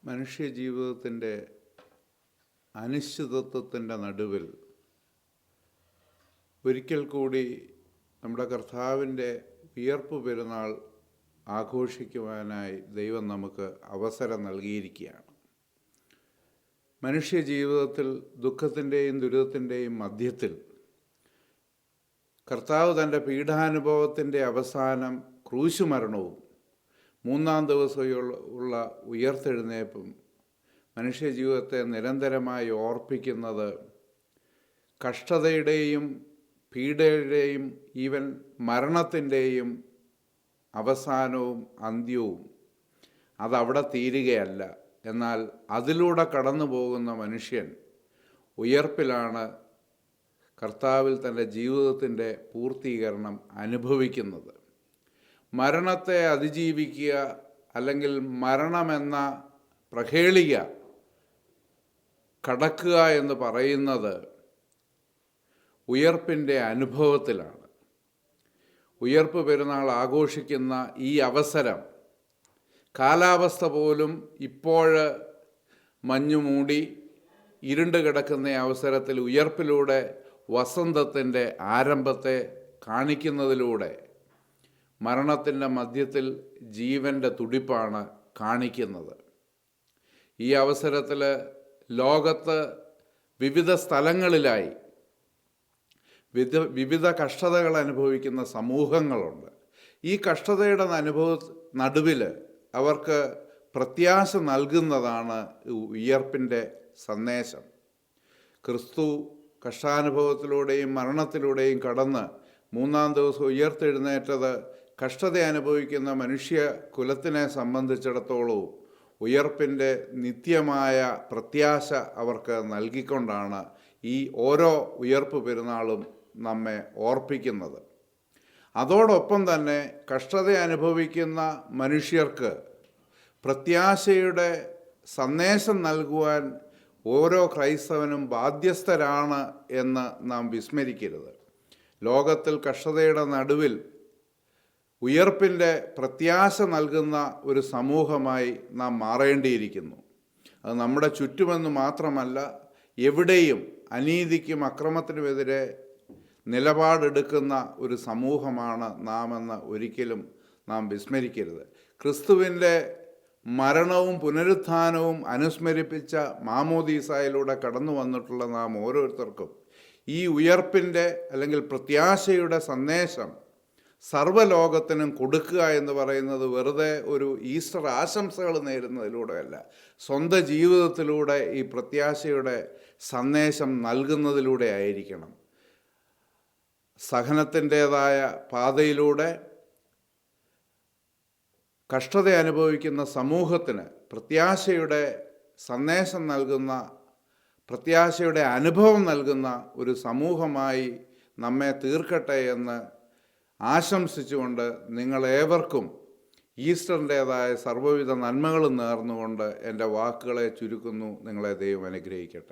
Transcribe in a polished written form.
മനുഷ്യജീവിതത്തിൻ്റെ അനിശ്ചിതത്വത്തിൻ്റെ നടുവിൽ ഒരിക്കൽ കൂടി നമ്മുടെ കർത്താവിൻ്റെ വിയർപ്പ് പെരുന്നാൾ ആഘോഷിക്കുവാനായി ദൈവം നമുക്ക് അവസരം നൽകിയിരിക്കുകയാണ്. മനുഷ്യജീവിതത്തിൽ ദുഃഖത്തിൻ്റെയും ദുരിതത്തിൻ്റെയും മധ്യത്തിൽ കർത്താവ് തൻ്റെ പീഡാനുഭവത്തിൻ്റെ അവസാനം ക്രൂശുമരണവും മൂന്നാം ദിവസമുള്ള ഉയർത്തെഴുന്നേൽപ്പും മനുഷ്യജീവിതത്തെ നിരന്തരമായി ഓർപ്പിക്കുന്നത് കഷ്ടതയുടെയും പീഡയുടെയും ഈവൻ മരണത്തിൻ്റെയും അവസാനവും അന്ത്യവും അതവിടെ തീരുകയല്ല. എന്നാൽ അതിലൂടെ കടന്നു പോകുന്ന മനുഷ്യൻ ഉയർപ്പിലാണ് കർത്താവിൽ തൻ്റെ ജീവിതത്തിൻ്റെ പൂർത്തീകരണം അനുഭവിക്കുന്നത്. മരണത്തെ അതിജീവിക്കുക അല്ലെങ്കിൽ മരണമെന്ന പ്രഹേളിക കടക്കുക എന്ന് പറയുന്നത് ഉയർപ്പിൻ്റെ അനുഭവത്തിലാണ്. ഉയർപ്പ് പെരുന്നാൾ ആഘോഷിക്കുന്ന ഈ അവസരം കാലാവസ്ഥ പോലും ഇപ്പോൾ മഞ്ഞുമൂടി ഇരുണ്ട് കിടക്കുന്ന അവസരത്തിൽ ഉയർപ്പിലൂടെ വസന്തത്തിൻ്റെ ആരംഭത്തെ കാണിക്കുന്നതിലൂടെ മരണത്തിൻ്റെ മധ്യത്തിൽ ജീവൻ്റെ തുടിപ്പാണ് കാണിക്കുന്നത്. ഈ അവസരത്തിൽ ലോകത്ത് വിവിധ സ്ഥലങ്ങളിലായി വിവിധ കഷ്ടതകൾ അനുഭവിക്കുന്ന സമൂഹങ്ങളുണ്ട്. ഈ കഷ്ടതയുടെ നടുവിൽ അവർക്ക് പ്രത്യാശ നൽകുന്നതാണ് ഉയർപ്പിൻ്റെ സന്ദേശം. ക്രിസ്തു കഷ്ടാനുഭവത്തിലൂടെയും മരണത്തിലൂടെയും കടന്ന് മൂന്നാം ദിവസം ഉയർത്തെഴുന്നേറ്റത് കഷ്ടത അനുഭവിക്കുന്ന മനുഷ്യ കുലത്തിനെ സംബന്ധിച്ചിടത്തോളവും ഉയർപ്പിൻ്റെ നിത്യമായ പ്രത്യാശ അവർക്ക് നൽകിക്കൊണ്ടാണ് ഈ ഓരോ ഉയർപ്പ് പെരുന്നാളും നമ്മെ ഓർപ്പിക്കുന്നത്. അതോടൊപ്പം തന്നെ കഷ്ടത അനുഭവിക്കുന്ന മനുഷ്യർക്ക് പ്രത്യാശയുടെ സന്ദേശം നൽകുവാൻ ഓരോ ക്രൈസ്തവനും ബാധ്യസ്ഥരാണ് എന്ന് നാം വിസ്മരിക്കരുത്. ലോകത്തിൽ കഷ്ടതയുടെ നടുവിൽ ഉയർപ്പിൻ്റെ പ്രത്യാശ നൽകുന്ന ഒരു സമൂഹമായി നാം മാറേണ്ടിയിരിക്കുന്നു. അത് നമ്മുടെ ചുറ്റുമെന്ന് മാത്രമല്ല, എവിടെയും അനീതിക്കും അക്രമത്തിനുമെതിരെ നിലപാടെടുക്കുന്ന ഒരു സമൂഹമാണ് നാമെന്ന് ഒരിക്കലും നാം വിസ്മരിക്കരുത്. ക്രിസ്തുവിൻ്റെ മരണവും പുനരുത്ഥാനവും അനുസ്മരിപ്പിച്ച മാമോദീസായിലൂടെ കടന്നു വന്നിട്ടുള്ള നാം ഓരോരുത്തർക്കും ഈ ഉയർപ്പിൻ്റെ അല്ലെങ്കിൽ പ്രത്യാശയുടെ സന്ദേശം സർവ്വലോകത്തിനും കൊടുക്കുക എന്ന് പറയുന്നത് വെറുതെ ഒരു ഈസ്റ്റർ ആശംസകൾ നേരുന്നതിലൂടെയല്ല, സ്വന്തം ജീവിതത്തിലൂടെ ഈ പ്രത്യാശയുടെ സന്ദേശം നൽകുന്നതിലൂടെ ആയിരിക്കണം. സഹനത്തിൻ്റേതായ പാതയിലൂടെ കഷ്ടത അനുഭവിക്കുന്ന സമൂഹത്തിന് പ്രത്യാശയുടെ സന്ദേശം നൽകുന്ന, പ്രത്യാശയുടെ അനുഭവം നൽകുന്ന ഒരു സമൂഹമായി നമ്മെ തീർക്കട്ടെ എന്ന് ആശംസിച്ചുകൊണ്ട് നിങ്ങളേവർക്കും ഈസ്റ്ററിൻ്റേതായ സർവ്വവിധ നന്മകളും നേർന്നുകൊണ്ട് എൻ്റെ വാക്കുകളെ ചുരുക്കുന്നു. നിങ്ങളെ ദൈവം അനുഗ്രഹിക്കട്ടെ.